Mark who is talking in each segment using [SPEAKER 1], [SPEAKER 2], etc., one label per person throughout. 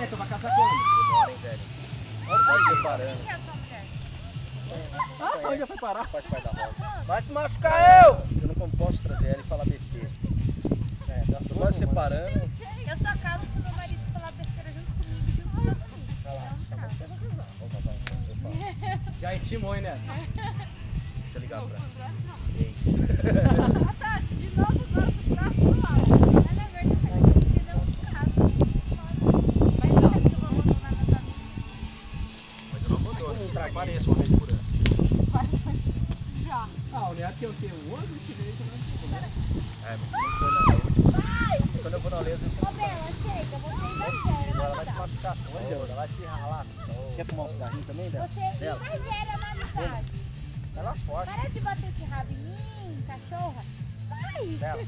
[SPEAKER 1] Neto, vai casar quando?
[SPEAKER 2] Demora, hein, velho. Vai separando.
[SPEAKER 3] Quem é a sua mulher?
[SPEAKER 1] Ah, onde já foi parar?
[SPEAKER 2] Faz parte da roda.
[SPEAKER 4] Vai te machucar eu!
[SPEAKER 2] Eu não posso trazer ela e falar besteira. É, nós estamos separando.
[SPEAKER 3] Eu só calo se meu marido falar besteira junto comigo e junto com meus amigos.
[SPEAKER 2] Vamos casar. Eu falo.
[SPEAKER 1] Já intimou, hein, Neto?
[SPEAKER 2] Deixa eu ligar pra ex.
[SPEAKER 3] Natasha, de novo agora pro próximo lado. É na verdade, porque não de casa. Mas não, que eu vou abandonar meus amigos.
[SPEAKER 2] Mas eu não abandono, eu apareço uma vez por ano.
[SPEAKER 3] Já.
[SPEAKER 1] Ah, o Neto tem o quê? Um ano que veio também.
[SPEAKER 2] É, mas você não foi na lei. Quando eu vou na lei, às vezes você
[SPEAKER 3] Ô, Bela, chega, você exagera
[SPEAKER 2] ela
[SPEAKER 3] na
[SPEAKER 2] vai te
[SPEAKER 3] amizade.
[SPEAKER 2] machucar toda, ela vai te ralar. Quer fumar um cigarrinho também, Bela?
[SPEAKER 3] Você exagera na amizade.
[SPEAKER 2] Ela forte.
[SPEAKER 3] Para de bater esse rabo em mim, cachorra. Sai!
[SPEAKER 2] Bela.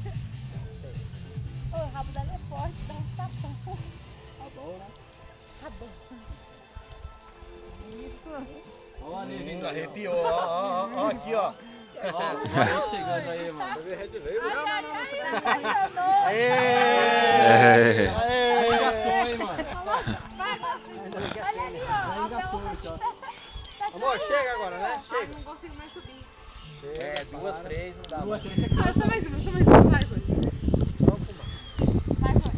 [SPEAKER 3] Ô, o rabo dela é forte, dá uns tapão. Tá bom, né? Tá bom. Isso.
[SPEAKER 1] Ó, Nevinho.
[SPEAKER 2] Arrepiou, ó, aqui, ó.
[SPEAKER 1] Ó, chegando aí, mano.
[SPEAKER 3] Ai, apaixonou.
[SPEAKER 2] Aê!
[SPEAKER 1] Aí engatou, hein, mano.
[SPEAKER 3] Vai, Gostinho. Olha ali, ó. A
[SPEAKER 1] Engatou,
[SPEAKER 3] Bela
[SPEAKER 1] então.
[SPEAKER 3] tá
[SPEAKER 4] Amor, chega agora, né?
[SPEAKER 5] Ai,
[SPEAKER 4] Chega.
[SPEAKER 5] não consigo mais subir.
[SPEAKER 2] É, 2, 3, não dá.
[SPEAKER 1] Duas,
[SPEAKER 2] mais.
[SPEAKER 1] três, você
[SPEAKER 5] Ah,
[SPEAKER 1] cansa.
[SPEAKER 5] só mais uma, vai, Gordinho.
[SPEAKER 2] Vamos fumar.
[SPEAKER 3] Vai, vai.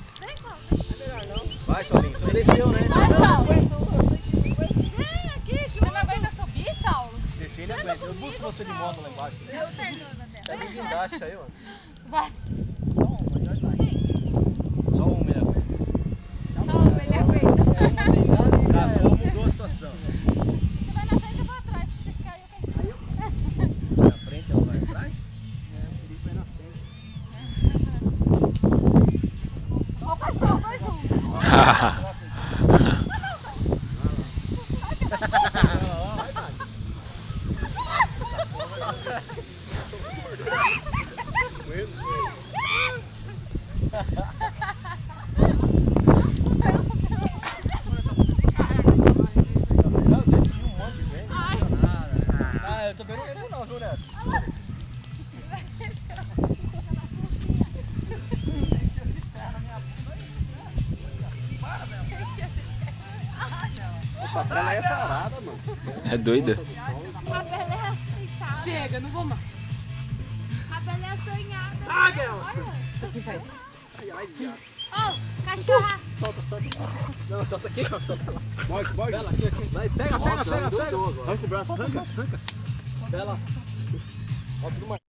[SPEAKER 2] Vai, Saulinho, você desceu, né?
[SPEAKER 3] Vai, Saulo.
[SPEAKER 5] Você não aguenta subir, Saulo?
[SPEAKER 2] Descer ele aguenta. Eu busco você de moto lá embaixo.
[SPEAKER 3] Eu termino, né?
[SPEAKER 2] É de guindaste aí, ó.
[SPEAKER 3] Vai.
[SPEAKER 2] Só um, ele aguenta.
[SPEAKER 5] Só ele aguenta.
[SPEAKER 2] Ah, só mudou a situação.
[SPEAKER 3] Você vai na frente, eu vou atrás. Se você ficar aí, eu quero.
[SPEAKER 2] Na frente, ela vai atrás?
[SPEAKER 3] Ó, o cachorro, vai junto.
[SPEAKER 2] Não, desci um monte de gente. Ah, eu também não quero não, viu, Neto?
[SPEAKER 4] Essa tela é parada, mano.
[SPEAKER 6] É doida.
[SPEAKER 3] A Bela é aceitável.
[SPEAKER 5] Chega, não vou mais.
[SPEAKER 3] A Bela é sonhada.
[SPEAKER 4] Ai, Bela.
[SPEAKER 3] Olha.
[SPEAKER 5] Assim, vai.
[SPEAKER 4] Ai, viado.
[SPEAKER 3] Ô, cachorra.
[SPEAKER 4] Solta, solta.
[SPEAKER 2] Não, solta aqui, ó, solta lá.
[SPEAKER 4] Morde, morde.
[SPEAKER 2] Bela, aqui, aqui. Vai, pega,
[SPEAKER 4] Nossa,
[SPEAKER 2] pega, pega, pega.
[SPEAKER 4] arranca o braço, arranca, arranca.
[SPEAKER 2] Bela. Ó, tudo mais.